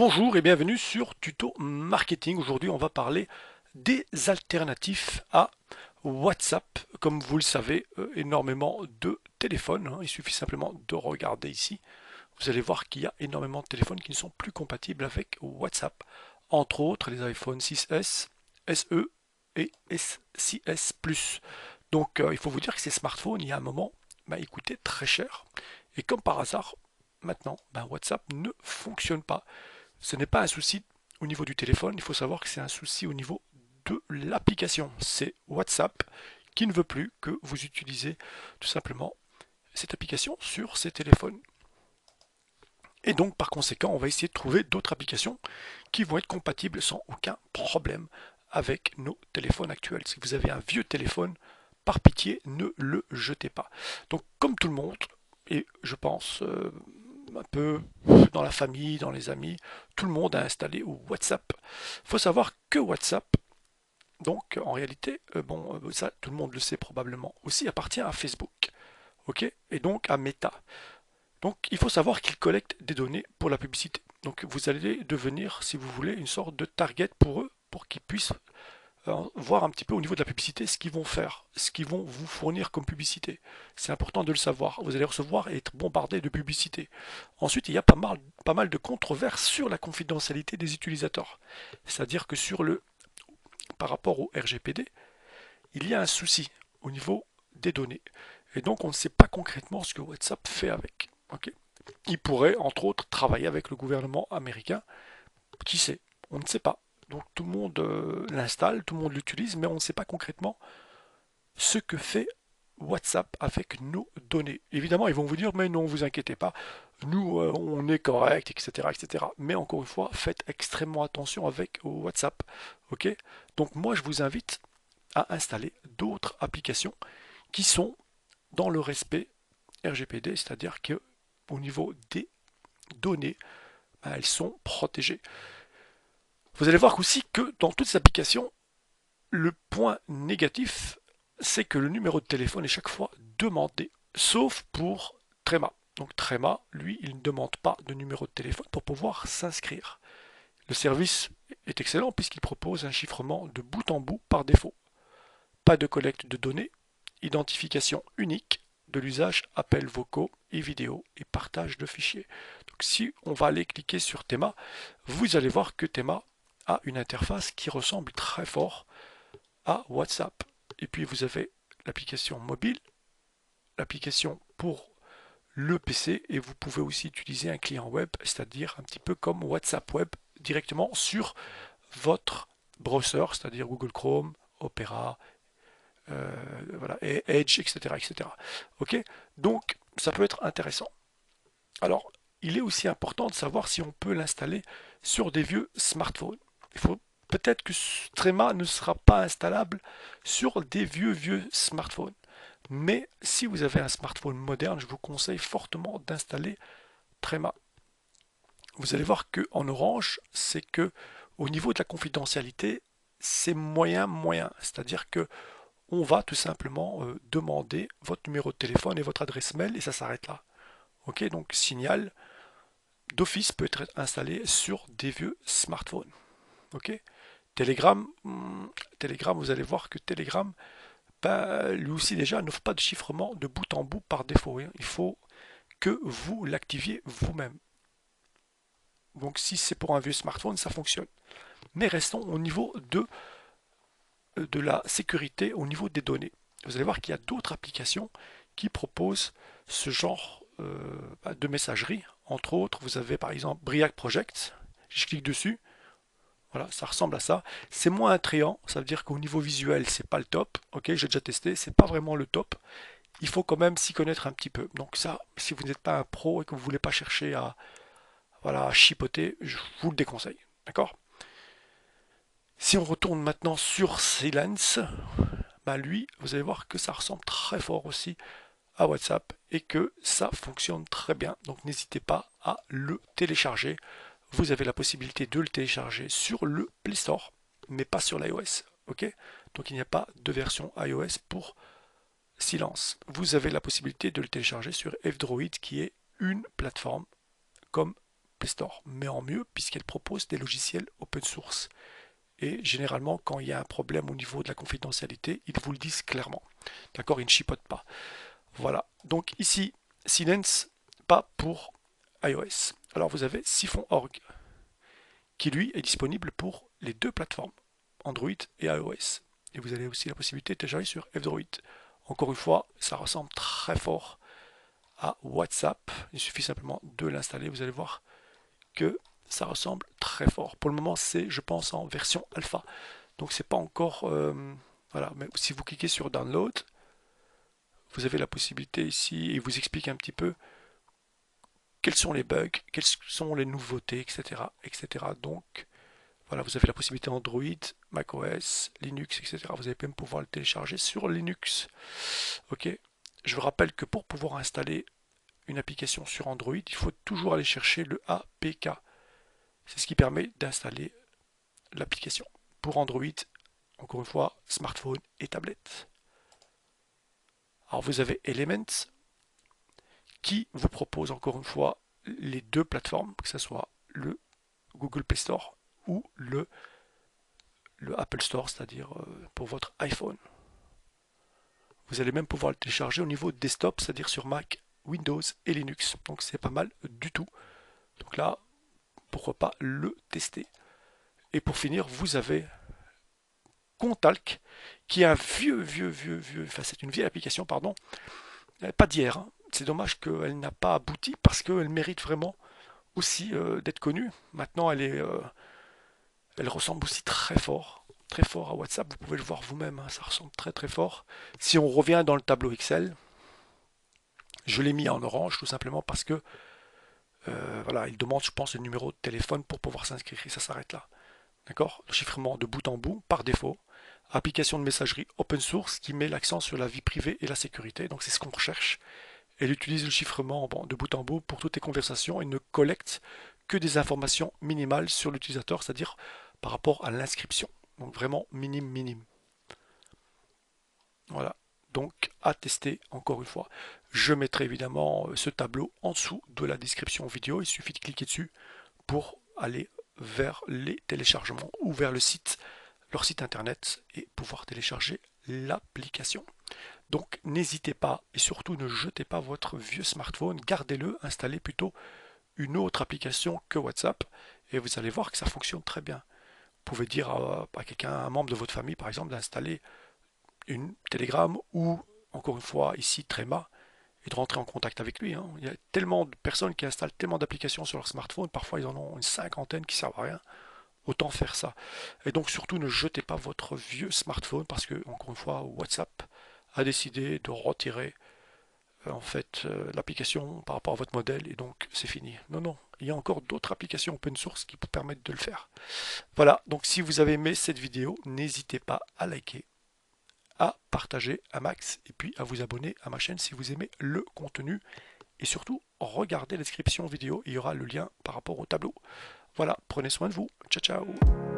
Bonjour et bienvenue sur Tuto Marketing. Aujourd'hui, on va parler des alternatifs à WhatsApp. Comme vous le savez, énormément de téléphones, hein. Il suffit simplement de regarder ici. Vous allez voir qu'il y a énormément de téléphones qui ne sont plus compatibles avec WhatsApp. Entre autres, les iPhone 6S, SE et 6S Plus. Donc, il faut vous dire que ces smartphones, il y a un moment, ils coûtaient très cher. Et comme par hasard, maintenant, WhatsApp ne fonctionne pas. Ce n'est pas un souci au niveau du téléphone, il faut savoir que c'est un souci au niveau de l'application. C'est WhatsApp qui ne veut plus que vous utilisez tout simplement cette application sur ces téléphones. Et donc par conséquent, on va essayer de trouver d'autres applications qui vont être compatibles sans aucun problème avec nos téléphones actuels. Si vous avez un vieux téléphone, par pitié, ne le jetez pas. Donc comme tout le monde, et je pense un peu dans la famille, dans les amis, tout le monde a installé WhatsApp. Il faut savoir que WhatsApp, donc en réalité, ça tout le monde le sait probablement aussi, appartient à Facebook, ok, et donc à Meta. Donc il faut savoir qu'il collecte des données pour la publicité. Donc vous allez devenir, si vous voulez, une sorte de target pour eux, pour qu'ils puissent voir un petit peu au niveau de la publicité ce qu'ils vont faire, ce qu'ils vont vous fournir comme publicité. C'est important de le savoir. Vous allez recevoir et être bombardé de publicité. Ensuite, il y a pas mal de controverses sur la confidentialité des utilisateurs. C'est-à-dire que par rapport au RGPD, il y a un souci au niveau des données. Et donc, on ne sait pas concrètement ce que WhatsApp fait avec. Ok. Il pourrait, entre autres, travailler avec le gouvernement américain. Qui sait? On ne sait pas. Donc tout le monde l'installe, tout le monde l'utilise, mais on ne sait pas concrètement ce que fait WhatsApp avec nos données. Évidemment, ils vont vous dire, mais non, vous inquiétez pas, nous, on est correct, etc., etc. Mais encore une fois, faites extrêmement attention avec WhatsApp. Ok. Donc moi, je vous invite à installer d'autres applications qui sont dans le respect RGPD, c'est-à-dire que au niveau des données, elles sont protégées. Vous allez voir aussi que dans toutes ces applications, le point négatif, c'est que le numéro de téléphone est chaque fois demandé, sauf pour Trema. Donc Trema, lui, il ne demande pas de numéro de téléphone pour pouvoir s'inscrire. Le service est excellent puisqu'il propose un chiffrement de bout en bout par défaut. Pas de collecte de données, identification unique de l'usage appels vocaux et vidéos et partage de fichiers. Donc si on va aller cliquer sur Thema, vous allez voir que Thema a une interface qui ressemble très fort à WhatsApp. Et puis vous avez l'application mobile, l'application pour le PC et vous pouvez aussi utiliser un client web, c'est-à-dire un petit peu comme WhatsApp Web directement sur votre browser, c'est-à-dire Google Chrome, Opera, voilà, et Edge, etc., etc. Ok. Donc ça peut être intéressant. Alors, il est aussi important de savoir si on peut l'installer sur des vieux smartphones. Il faut peut-être que Trema ne sera pas installable sur des vieux smartphones. Mais si vous avez un smartphone moderne, je vous conseille fortement d'installer Trema. Vous allez voir que en Orange, c'est que au niveau de la confidentialité, c'est moyen. C'est-à-dire que on va tout simplement demander votre numéro de téléphone et votre adresse mail et ça s'arrête là. Ok, donc Signal d'office peut être installé sur des vieux smartphones. Ok. Telegram, Telegram, vous allez voir que Telegram, lui aussi déjà n'offre pas de chiffrement de bout en bout par défaut, hein. Il faut que vous l'activiez vous-même. Donc si c'est pour un vieux smartphone, ça fonctionne. Mais restons au niveau de la sécurité, au niveau des données. Vous allez voir qu'il y a d'autres applications qui proposent ce genre de messagerie. Entre autres, vous avez par exemple Briac Project. Je clique dessus. Voilà, ça ressemble à ça. C'est moins attrayant, ça veut dire qu'au niveau visuel, c'est pas le top. Ok, j'ai déjà testé, c'est pas vraiment le top. Il faut quand même s'y connaître un petit peu. Donc ça, si vous n'êtes pas un pro et que vous voulez pas chercher à, voilà, à chipoter, je vous le déconseille. D'accord? Si on retourne maintenant sur Silence, lui, vous allez voir que ça ressemble très fort aussi à WhatsApp et que ça fonctionne très bien. Donc n'hésitez pas à le télécharger. Vous avez la possibilité de le télécharger sur le Play Store, mais pas sur l'iOS. Ok. Donc il n'y a pas de version iOS pour Silence. Vous avez la possibilité de le télécharger sur F-Droid qui est une plateforme comme Play Store, mais en mieux puisqu'elle propose des logiciels open source. Et généralement, quand il y a un problème au niveau de la confidentialité, ils vous le disent clairement. D'accord, ils ne chipotent pas. Voilà. Donc ici, Silence, pas pour iOS. Alors vous avez Siphon.org, qui lui est disponible pour les deux plateformes, Android et iOS. Et vous avez aussi la possibilité de télécharger sur F-Droid. Encore une fois, ça ressemble très fort à WhatsApp. Il suffit simplement de l'installer. Vous allez voir que ça ressemble très fort. Pour le moment, c'est, je pense, en version alpha. Donc, c'est pas encore. Voilà. Mais si vous cliquez sur Download, vous avez la possibilité ici, et vous explique un petit peu quels sont les bugs, quelles sont les nouveautés, etc. etc. Donc, voilà, vous avez la possibilité Android, macOS, Linux, etc. Vous allez même pouvoir le télécharger sur Linux. Ok. Je vous rappelle que pour pouvoir installer une application sur Android, il faut toujours aller chercher le APK. C'est ce qui permet d'installer l'application pour Android, encore une fois, smartphone et tablette. Alors vous avez Elements qui vous propose encore une fois les deux plateformes, que ce soit le Google Play Store ou le Apple Store, c'est-à-dire pour votre iPhone. Vous allez même pouvoir le télécharger au niveau desktop, c'est-à-dire sur Mac, Windows et Linux. Donc c'est pas mal du tout. Donc là, pourquoi pas le tester. Et pour finir, vous avez Contalk, qui est un vieux, enfin c'est une vieille application, pardon, pas d'hier. Hein. C'est dommage qu'elle n'a pas abouti parce qu'elle mérite vraiment aussi d'être connue. Maintenant, elle ressemble aussi très fort à WhatsApp. Vous pouvez le voir vous-même, hein, ça ressemble très fort. Si on revient dans le tableau Excel, je l'ai mis en orange tout simplement parce que voilà, il demande, je pense, le numéro de téléphone pour pouvoir s'inscrire et ça s'arrête là. D'accord? Le chiffrement de bout en bout, par défaut. Application de messagerie open source qui met l'accent sur la vie privée et la sécurité. Donc c'est ce qu'on recherche. Elle utilise le chiffrement de bout en bout pour toutes les conversations et ne collecte que des informations minimales sur l'utilisateur, c'est-à-dire par rapport à l'inscription. Donc vraiment minime. Voilà. Donc à tester encore une fois. Je mettrai évidemment ce tableau en dessous de la description vidéo. Il suffit de cliquer dessus pour aller vers les téléchargements ou vers le site, leur site internet et pouvoir télécharger l'application. Donc n'hésitez pas et surtout ne jetez pas votre vieux smartphone, gardez-le, installez plutôt une autre application que WhatsApp et vous allez voir que ça fonctionne très bien. Vous pouvez dire à quelqu'un, un membre de votre famille par exemple, d'installer une Telegram ou encore une fois ici Trema et de rentrer en contact avec lui. Hein. Il y a tellement de personnes qui installent tellement d'applications sur leur smartphone, parfois ils en ont une cinquantaine qui ne servent à rien. Autant faire ça. Et donc surtout ne jetez pas votre vieux smartphone parce que, encore une fois, WhatsApp a décidé de retirer en fait l'application par rapport à votre modèle et donc c'est fini. Non, il y a encore d'autres applications open source qui vous permettent de le faire. Voilà, donc si vous avez aimé cette vidéo, n'hésitez pas à liker, à partager un max et puis à vous abonner à ma chaîne si vous aimez le contenu et surtout regardez la description vidéo, il y aura le lien par rapport au tableau. Voilà, prenez soin de vous. Ciao ciao.